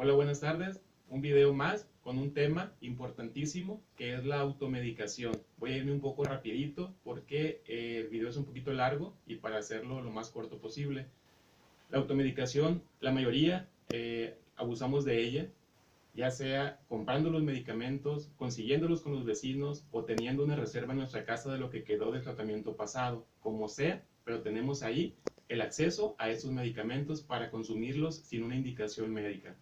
Hola, buenas tardes. Un video más con un tema importantísimo que es la automedicación. Voy a irme un poco rapidito porque el video es un poquito largo y para hacerlo lo más corto posible. La automedicación, la mayoría abusamos de ella, ya sea comprando los medicamentos, consiguiéndolos con los vecinos o teniendo una reserva en nuestra casa de lo que quedó del tratamiento pasado, como sea, pero tenemos ahí el acceso a estos medicamentos para consumirlos sin una indicación médica.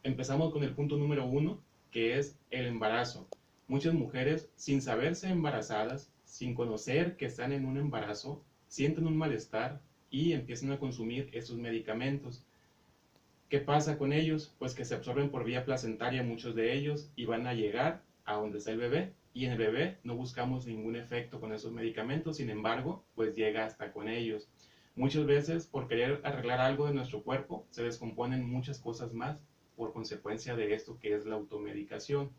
Empezamos con el punto número 1, que es el embarazo. Muchas mujeres, sin saberse embarazadas, sin conocer que están en un embarazo, sienten un malestar y empiezan a consumir estos medicamentos. ¿Qué pasa con ellos? Pues que se absorben por vía placentaria muchos de ellos y van a llegar a donde está el bebé, y en el bebé no buscamos ningún efecto con esos medicamentos, sin embargo, pues llega hasta con ellos. Muchas veces, por querer arreglar algo de nuestro cuerpo, se descomponen muchas cosas más por consecuencia de esto que es la automedicación.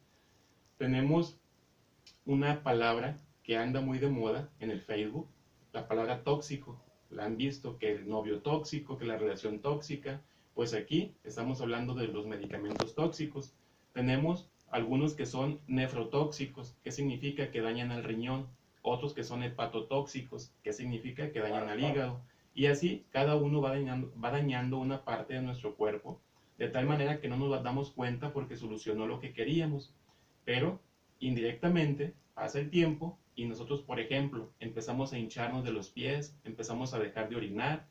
Tenemos una palabra que anda muy de moda en el Facebook, la palabra tóxico. La han visto, que el novio tóxico, que la relación tóxica. Pues aquí estamos hablando de los medicamentos tóxicos. Tenemos algunos que son nefrotóxicos, que significa que dañan al riñón. Otros que son hepatotóxicos, que significa que dañan al hígado. Y así cada uno va dañando una parte de nuestro cuerpo, de tal manera que no nos damos cuenta porque solucionó lo que queríamos. Pero indirectamente pasa el tiempo y nosotros, por ejemplo, empezamos a hincharnos de los pies, empezamos a dejar de orinar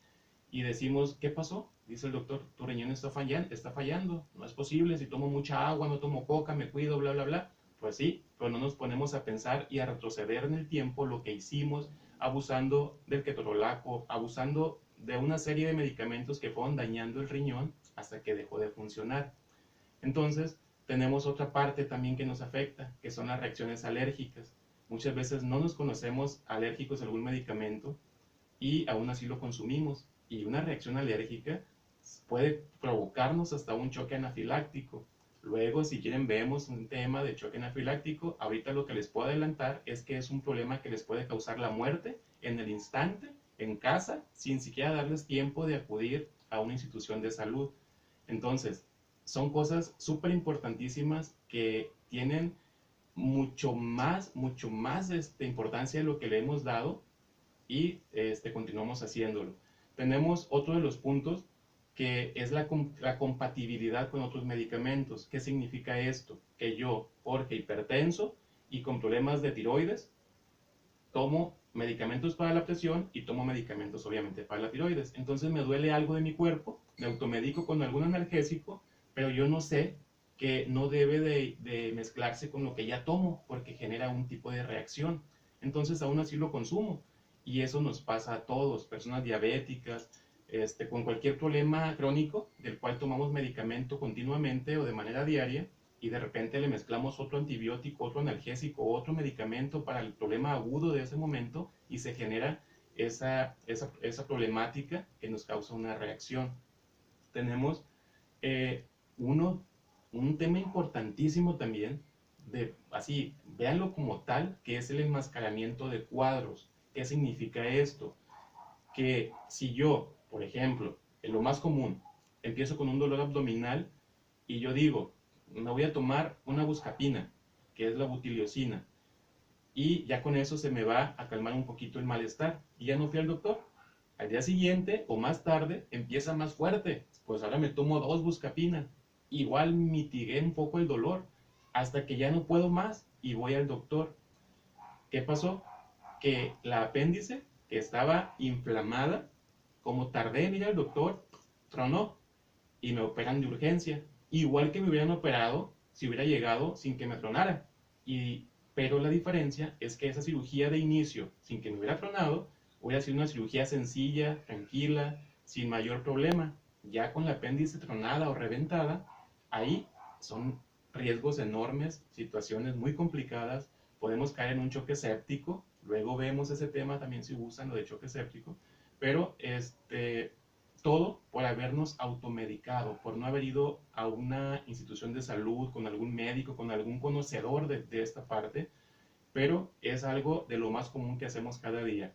y decimos, ¿qué pasó? Dice el doctor, tu riñón está fallando, no es posible, si tomo mucha agua, no tomo coca, me cuido, bla, bla, bla. Pues sí, pero no nos ponemos a pensar y a retroceder en el tiempo lo que hicimos abusando del ketorolaco, abusando de una serie de medicamentos que fueron dañando el riñón hasta que dejó de funcionar. Entonces, tenemos otra parte también que nos afecta, que son las reacciones alérgicas. Muchas veces no nos conocemos alérgicos a algún medicamento y aún así lo consumimos. Y una reacción alérgica puede provocarnos hasta un choque anafiláctico. Luego, si quieren, vemos un tema de choque anafiláctico. Ahorita lo que les puedo adelantar es que es un problema que les puede causar la muerte en el instante, en casa, sin siquiera darles tiempo de acudir a una institución de salud. Entonces, son cosas súper importantísimas que tienen mucho más importancia de lo que le hemos dado y continuamos haciéndolo. Tenemos otro de los puntos que es la compatibilidad con otros medicamentos. ¿Qué significa esto? Que yo, porque hipertenso y con problemas de tiroides, tomo medicamentos para la presión y tomo medicamentos obviamente para la tiroides. Entonces me duele algo de mi cuerpo, me automedico con algún analgésico, pero yo no sé que no debe de mezclarse con lo que ya tomo porque genera un tipo de reacción. Entonces aún así lo consumo y eso nos pasa a todos, personas diabéticas, con cualquier problema crónico del cual tomamos medicamento continuamente o de manera diaria y de repente le mezclamos otro antibiótico, otro analgésico, otro medicamento para el problema agudo de ese momento y se genera esa problemática que nos causa una reacción. Tenemos eh, uno, un tema importantísimo también, así, véanlo como tal, que es el enmascaramiento de cuadros. ¿Qué significa esto? Que si yo, por ejemplo, en lo más común, empiezo con un dolor abdominal y yo digo, me voy a tomar una buscapina, que es la butiliocina, y ya con eso se me va a calmar un poquito el malestar, y ya no fui al doctor. Al día siguiente o más tarde empieza más fuerte, pues ahora me tomo 2 buscapinas, igual mitigué un poco el dolor, hasta que ya no puedo más y voy al doctor. ¿Qué pasó? Que la apéndice, que estaba inflamada, como tardé en ir al doctor, tronó y me operan de urgencia. Igual que me hubieran operado si hubiera llegado sin que me tronara. Pero la diferencia es que esa cirugía de inicio, sin que me hubiera tronado, hubiera sido una cirugía sencilla, tranquila, sin mayor problema. Ya con la apéndice tronada o reventada, ahí son riesgos enormes, situaciones muy complicadas, podemos caer en un choque séptico, luego vemos ese tema también si usan lo de choque séptico, pero todo por habernos automedicado, por no haber ido a una institución de salud, con algún médico, con algún conocedor de esta parte, pero es algo de lo más común que hacemos cada día.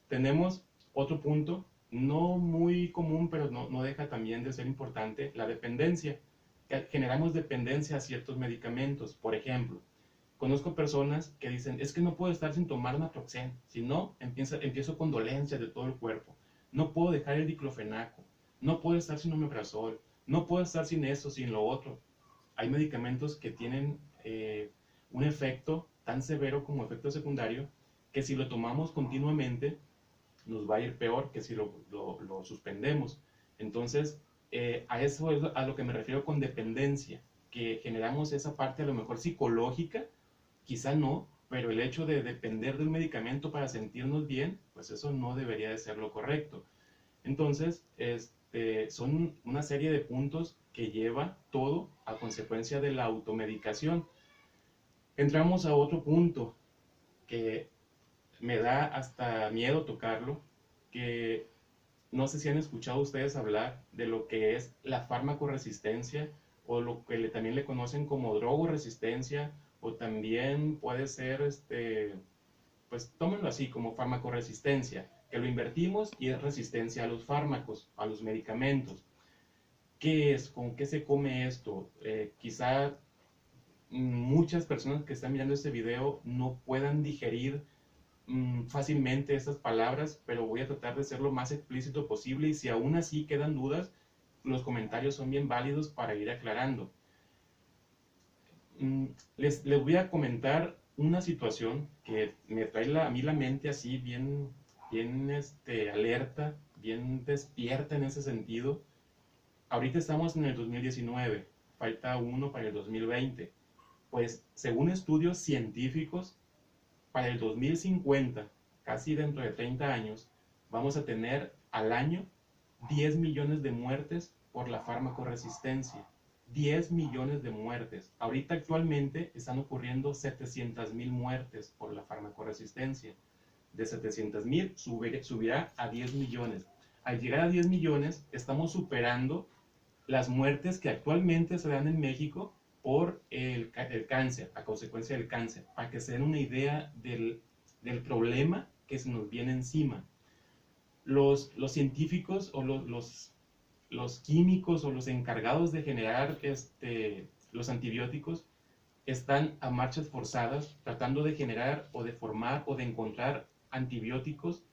Tenemos otro punto, no muy común, pero no deja también de ser importante, la dependencia. generamos dependencia a ciertos medicamentos. Por ejemplo, conozco personas que dicen, es que no puedo estar sin tomar naproxen, si no, empiezo con dolencias de todo el cuerpo. No puedo dejar el diclofenaco, no puedo estar sin omeprazol, no puedo estar sin esto, sin lo otro. Hay medicamentos que tienen un efecto tan severo como efecto secundario que si lo tomamos continuamente nos va a ir peor que si lo suspendemos. Entonces, a eso es a lo que me refiero con dependencia, que generamos esa parte a lo mejor psicológica, quizá no, pero el hecho de depender del medicamento para sentirnos bien, pues eso no debería de ser lo correcto. Entonces, son una serie de puntos que lleva todo a consecuencia de la automedicación. Entramos a otro punto que me da hasta miedo tocarlo, que no sé si han escuchado ustedes hablar de lo que es la farmacoresistencia o lo que también le conocen como drogoresistencia, o también puede ser, pues tómenlo así como farmacoresistencia, que lo invertimos y es resistencia a los fármacos, a los medicamentos. ¿Qué es? ¿Con qué se come esto? Quizá muchas personas que están mirando este video no puedan digerir fácilmente estas palabras, pero voy a tratar de ser lo más explícito posible, y si aún así quedan dudas, los comentarios son bien válidos para ir aclarando. Les voy a comentar una situación que me trae a mí la mente así bien alerta, bien despierta en ese sentido. Ahorita estamos en el 2019, falta uno para el 2020. Pues según estudios científicos, para el 2050, casi dentro de 30 años, vamos a tener al año 10 millones de muertes por la farmacoresistencia. 10 millones de muertes. Ahorita actualmente están ocurriendo 700,000 muertes por la farmacoresistencia. De 700,000 subirá a 10 millones. Al llegar a 10 millones, estamos superando las muertes que actualmente se dan en México por el cáncer, a consecuencia del cáncer, para que se den una idea del problema que se nos viene encima. Los científicos o los químicos o los encargados de generar los antibióticos están a marchas forzadas tratando de generar o de formar o de encontrar antibióticos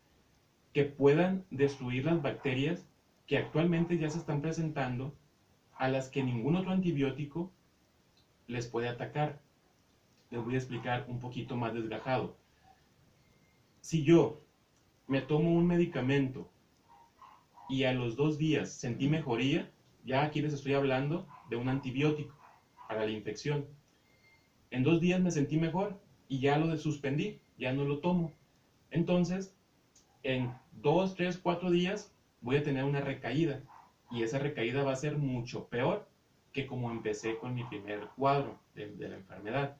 que puedan destruir las bacterias que actualmente ya se están presentando, a las que ningún otro antibiótico les puede atacar. Les voy a explicar un poquito más desgajado. Si yo me tomo un medicamento y a los 2 días sentí mejoría, ya aquí les estoy hablando de un antibiótico para la infección. En 2 días me sentí mejor y ya lo suspendí, ya no lo tomo. Entonces, en 2, 3, 4 días voy a tener una recaída, y esa recaída va a ser mucho peor que como empecé con mi primer cuadro de la enfermedad.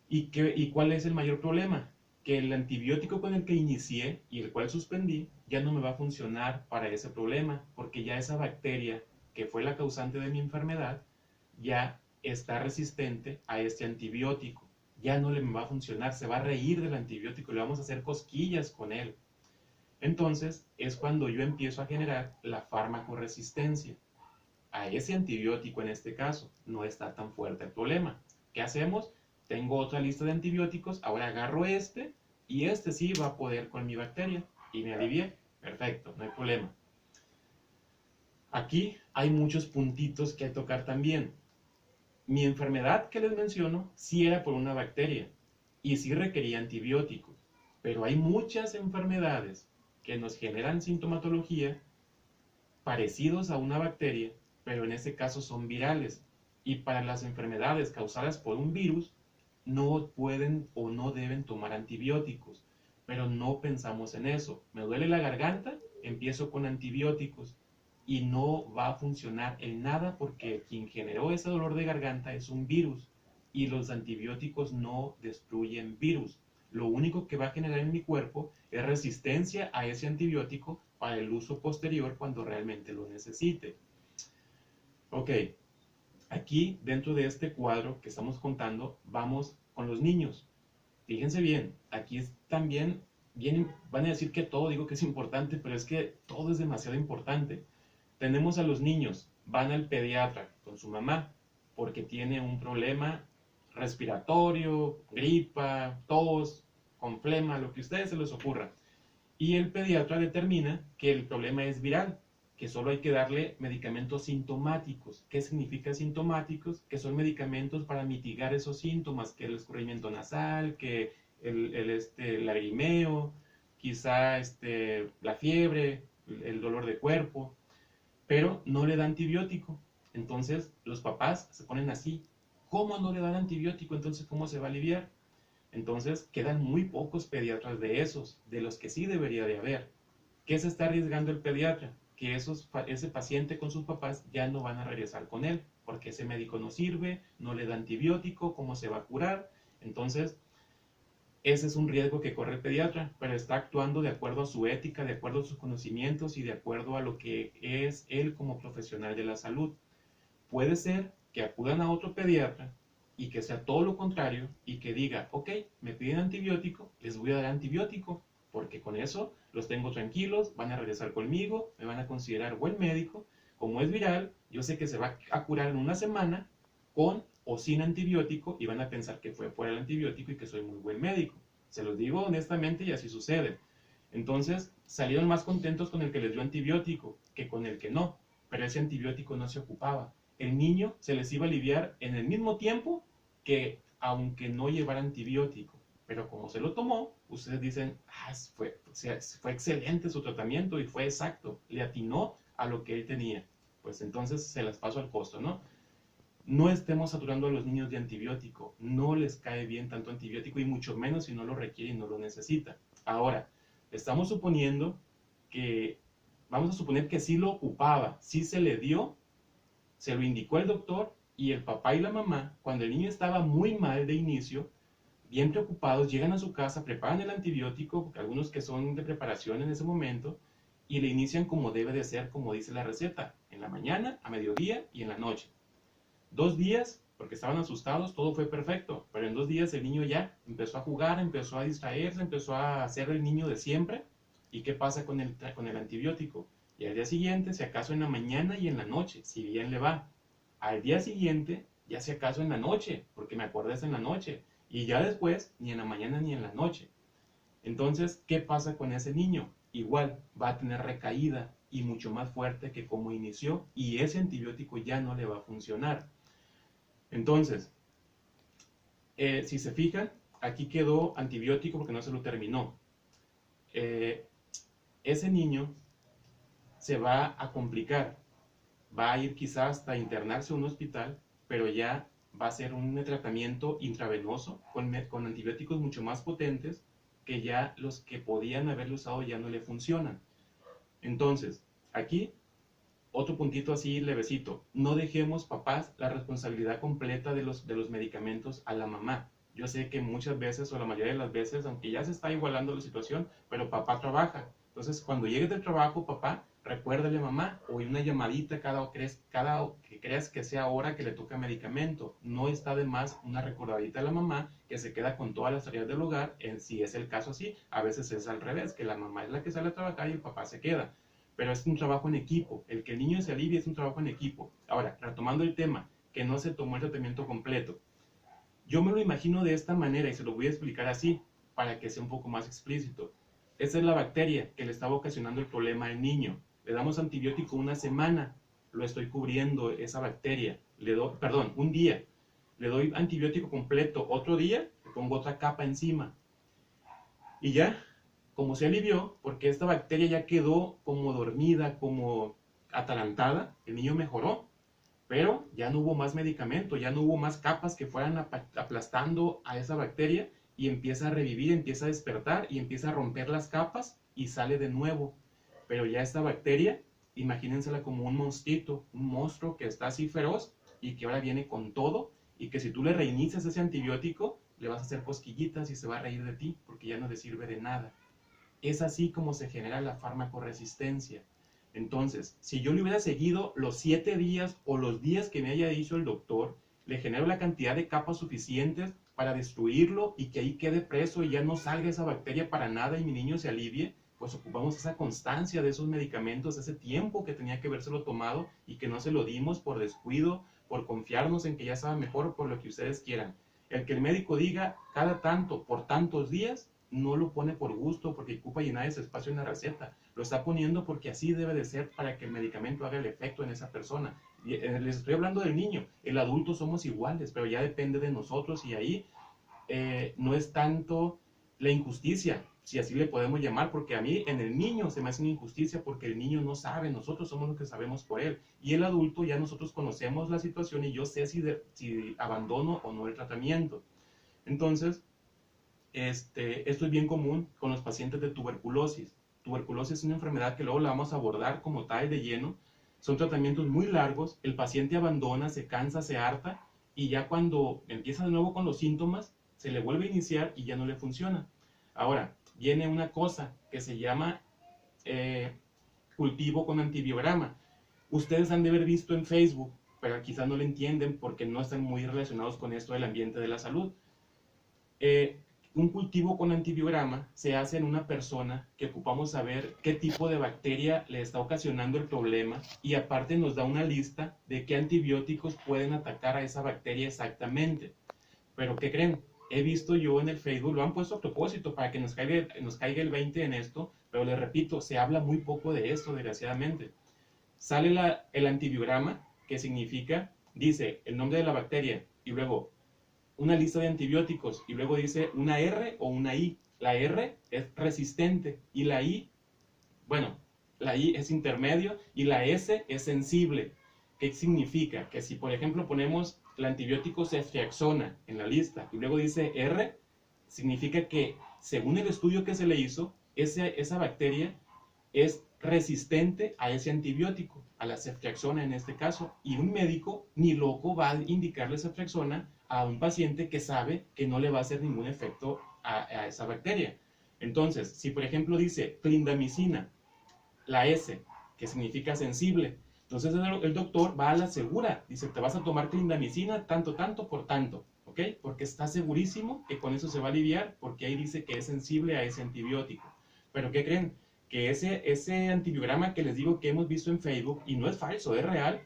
¿Y cuál es el mayor problema? Que el antibiótico con el que inicié y el cual suspendí ya no me va a funcionar para ese problema, porque ya esa bacteria que fue la causante de mi enfermedad ya está resistente a este antibiótico. Ya no le va a funcionar, se va a reír del antibiótico, le vamos a hacer cosquillas con él. Entonces es cuando yo empiezo a generar la farmacoresistencia. A ese antibiótico en este caso no está tan fuerte el problema. ¿Qué hacemos? Tengo otra lista de antibióticos, ahora agarro y sí va a poder con mi bacteria y me alivié. Perfecto, no hay problema. Aquí hay muchos puntitos que tocar también. Mi enfermedad que les menciono sí era por una bacteria y sí requería antibióticos, pero hay muchas enfermedades que nos generan sintomatología parecidos a una bacteria, pero en este caso son virales, y para las enfermedades causadas por un virus no pueden o no deben tomar antibióticos, pero no pensamos en eso. Me duele la garganta, empiezo con antibióticos y no va a funcionar en nada, porque quien generó ese dolor de garganta es un virus y los antibióticos no destruyen virus. Lo único que va a generar en mi cuerpo es resistencia a ese antibiótico para el uso posterior cuando realmente lo necesite. Ok, aquí dentro de este cuadro que estamos contando, vamos con los niños. Fíjense bien, aquí también van a decir que todo digo que es importante, pero es que todo es demasiado importante. Tenemos a los niños van al pediatra con su mamá porque tiene un problema respiratorio, gripa, tos, con flema, lo que a ustedes se les ocurra. Y el pediatra determina que el problema es viral, que solo hay que darle medicamentos sintomáticos. ¿Qué significa sintomáticos? Que son medicamentos para mitigar esos síntomas, que el escurrimiento nasal, que el lagrimeo, quizá la fiebre, el dolor de cuerpo, pero no le da antibiótico. Entonces los papás se ponen así. ¿Cómo no le dan antibiótico? Entonces, ¿cómo se va a aliviar? Entonces quedan muy pocos pediatras de esos, de los que sí debería de haber. ¿Qué se está arriesgando el pediatra? Que ese paciente con sus papás ya no van a regresar con él, porque ese médico no sirve, no le da antibiótico, ¿cómo se va a curar? Entonces, ese es un riesgo que corre el pediatra, pero está actuando de acuerdo a su ética, de acuerdo a sus conocimientos y de acuerdo a lo que es él como profesional de la salud. Puede ser que acudan a otro pediatra y que sea todo lo contrario y que diga, ok, me piden antibiótico, les voy a dar antibiótico, porque con eso los tengo tranquilos, van a regresar conmigo, me van a considerar buen médico. Como es viral, yo sé que se va a curar en una semana con o sin antibiótico y van a pensar que fue por el antibiótico y que soy muy buen médico. Se los digo honestamente y así sucede. Entonces salieron más contentos con el que les dio antibiótico que con el que no, pero ese antibiótico no se ocupaba. El niño se les iba a aliviar en el mismo tiempo que aunque no llevara antibiótico. Pero como se lo tomó, ustedes dicen, fue excelente su tratamiento y fue exacto, le atinó a lo que él tenía. Pues entonces se las paso al costo, ¿no? No estemos saturando a los niños de antibiótico, no les cae bien tanto antibiótico y mucho menos si no lo requiere y no lo necesita. Ahora, estamos suponiendo que, vamos a suponer que sí lo ocupaba, sí se le dio, se lo indicó el doctor y el papá y la mamá, cuando el niño estaba muy mal de inicio, bien preocupados, llegan a su casa, preparan el antibiótico, porque algunos que son de preparación en ese momento, y le inician como debe de ser, como dice la receta, en la mañana, a mediodía y en la noche. 2 días, porque estaban asustados, todo fue perfecto, pero en 2 días el niño ya empezó a jugar, empezó a distraerse, empezó a ser el niño de siempre. ¿Y qué pasa con el antibiótico? Y al día siguiente, si acaso en la mañana y en la noche, si bien le va. Al día siguiente, ya si acaso en la noche, porque me acuerdo es en la noche. Y ya después, ni en la mañana ni en la noche. Entonces, ¿qué pasa con ese niño? Igual, va a tener recaída y mucho más fuerte que como inició, y ese antibiótico ya no le va a funcionar. Entonces, si se fijan, aquí quedó antibiótico porque no se lo terminó. Ese niño se va a complicar, va a ir quizás hasta internarse a un hospital, pero ya va a ser un tratamiento intravenoso con antibióticos mucho más potentes que ya los que podían haberlo usado ya no le funcionan. Entonces, aquí otro puntito así levecito, no dejemos, papás, la responsabilidad completa de los medicamentos a la mamá. Yo sé que muchas veces, o la mayoría de las veces, aunque ya se está igualando la situación, pero papá trabaja. Entonces, cuando llegues del trabajo, papá, recuérdale a mamá, o una llamadita cada que creas que sea hora que le toca medicamento. No está de más una recordadita a la mamá que se queda con todas las tareas del hogar, si es el caso así. A veces es al revés, que la mamá es la que sale a trabajar y el papá se queda. Pero es un trabajo en equipo. El que el niño se alivie es un trabajo en equipo. Ahora, retomando el tema, que no se tomó el tratamiento completo. Yo me lo imagino de esta manera y se lo voy a explicar así, para que sea un poco más explícito. Esa es la bacteria que le estaba ocasionando el problema al niño. Le damos antibiótico una semana, lo estoy cubriendo esa bacteria. Un día. Le doy antibiótico completo, otro día le pongo otra capa encima. Y ya, como se alivió, porque esta bacteria ya quedó como dormida, como atalantada, el niño mejoró, pero ya no hubo más medicamento, ya no hubo más capas que fueran aplastando a esa bacteria y empieza a revivir, empieza a despertar y empieza a romper las capas y sale de nuevo. Pero ya esta bacteria, imagínensela como un monstruito, un monstruo que está así feroz y que ahora viene con todo y que si tú le reinicias ese antibiótico, le vas a hacer cosquillitas y se va a reír de ti porque ya no le sirve de nada. Es así como se genera la farmacoresistencia. Entonces, si yo le hubiera seguido los 7 días o los días que me haya dicho el doctor, le genero la cantidad de capas suficientes para destruirlo y que ahí quede preso y ya no salga esa bacteria para nada y mi niño se alivie, pues ocupamos esa constancia de esos medicamentos, ese tiempo que tenía que habérselo tomado y que no se lo dimos por descuido, por confiarnos en que ya sabe mejor, por lo que ustedes quieran. El que el médico diga cada tanto, por tantos días, no lo pone por gusto porque ocupa llenar ese espacio en la receta. Lo está poniendo porque así debe de ser para que el medicamento haga el efecto en esa persona. Y, les estoy hablando del niño. El adulto somos iguales, pero ya depende de nosotros y ahí no es tanto la injusticia, si así le podemos llamar, porque a mí en el niño se me hace una injusticia porque el niño no sabe, nosotros somos los que sabemos por él. Y el adulto ya nosotros conocemos la situación y yo sé si abandono o no el tratamiento. Entonces, esto es bien común con los pacientes de tuberculosis. Tuberculosis es una enfermedad que luego la vamos a abordar como tal de lleno. Son tratamientos muy largos, el paciente abandona, se cansa, se harta y ya cuando empieza de nuevo con los síntomas, se le vuelve a iniciar y ya no le funciona. Ahora, viene una cosa que se llama cultivo con antibiograma. Ustedes han de haber visto en Facebook, pero quizás no lo entienden porque no están muy relacionados con esto del ambiente de la salud. Un cultivo con antibiograma se hace en una persona que ocupamos saber qué tipo de bacteria le está ocasionando el problema y aparte nos da una lista de qué antibióticos pueden atacar a esa bacteria exactamente. Pero ¿qué creen? He visto yo en el Facebook, lo han puesto a propósito para que nos caiga el 20 en esto, pero les repito, se habla muy poco de esto, desgraciadamente. Sale el antibiograma, que significa, dice el nombre de la bacteria y luego una lista de antibióticos y luego dice una R o una I. La R es resistente y la I, bueno, la I es intermedio y la S es sensible. ¿Qué significa? Que si por ejemplo ponemos el antibiótico ceftriaxona en la lista y luego dice R, significa que según el estudio que se le hizo, esa bacteria es resistente a ese antibiótico, a la ceftriaxona en este caso, y un médico ni loco va a indicarle ceftriaxona a un paciente que sabe que no le va a hacer ningún efecto a esa bacteria. Entonces, si por ejemplo dice clindamicina, la S, que significa sensible, entonces el doctor va a la segura, dice, te vas a tomar clindamicina tanto, tanto por tanto, ¿ok? Porque está segurísimo que con eso se va a aliviar, porque ahí dice que es sensible a ese antibiótico. Pero ¿qué creen? Que ese antibiograma que les digo que hemos visto en Facebook, y no es falso, es real,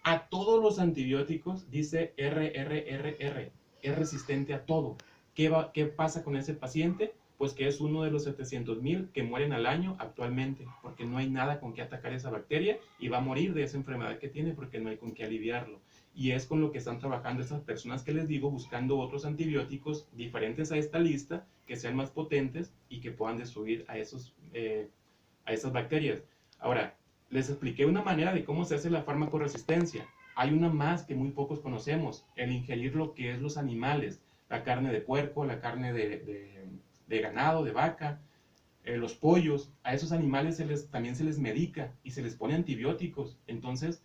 a todos los antibióticos dice RRRR, es resistente a todo. ¿Qué pasa con ese paciente? Pues que es uno de los 700,000 que mueren al año actualmente, porque no hay nada con qué atacar esa bacteria y va a morir de esa enfermedad que tiene porque no hay con qué aliviarlo. Y es con lo que están trabajando esas personas que les digo, buscando otros antibióticos diferentes a esta lista, que sean más potentes y que puedan destruir a esas bacterias. Ahora, les expliqué una manera de cómo se hace la farmacoresistencia. Hay una más que muy pocos conocemos, el ingerir lo que es los animales, la carne de puerco, la carne de ganado, de vaca, los pollos. A esos animales también se les medica y se les pone antibióticos. Entonces,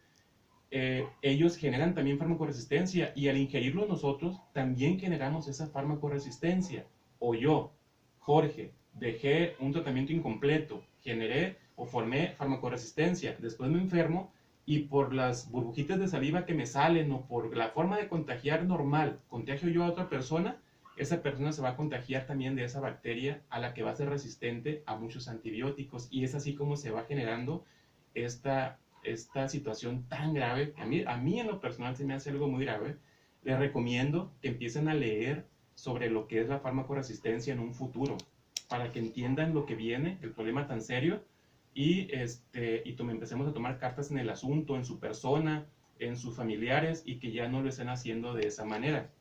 ellos generan también farmacoresistencia y al ingerirlo nosotros también generamos esa farmacoresistencia. O yo, Jorge, dejé un tratamiento incompleto, generé o formé farmacoresistencia, después me enfermo y por las burbujitas de saliva que me salen o por la forma de contagiar normal, contagio yo a otra persona, esa persona se va a contagiar también de esa bacteria a la que va a ser resistente a muchos antibióticos y es así como se va generando esta situación tan grave. A mí en lo personal se me hace algo muy grave. Les recomiendo que empiecen a leer sobre lo que es la farmacoresistencia en un futuro, para que entiendan lo que viene, el problema tan serio, y empecemos a tomar cartas en el asunto, en su persona, en sus familiares, y que ya no lo estén haciendo de esa manera.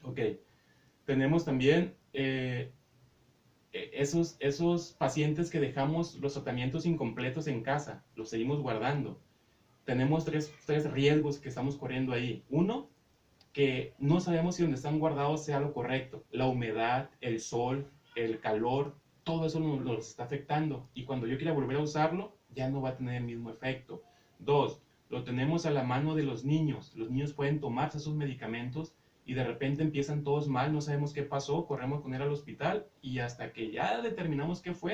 Ok, tenemos también esos pacientes que dejamos los tratamientos incompletos en casa, los seguimos guardando. Tenemos tres riesgos que estamos corriendo ahí. Uno, que no sabemos si donde están guardados sea lo correcto. La humedad, el sol, el calor, todo eso nos está afectando. Y cuando yo quiera volver a usarlo, ya no va a tener el mismo efecto. Dos, lo tenemos a la mano de los niños. Los niños pueden tomarse esos medicamentos y de repente empiezan todos mal, no sabemos qué pasó, corremos con él al hospital y hasta que ya determinamos qué fue,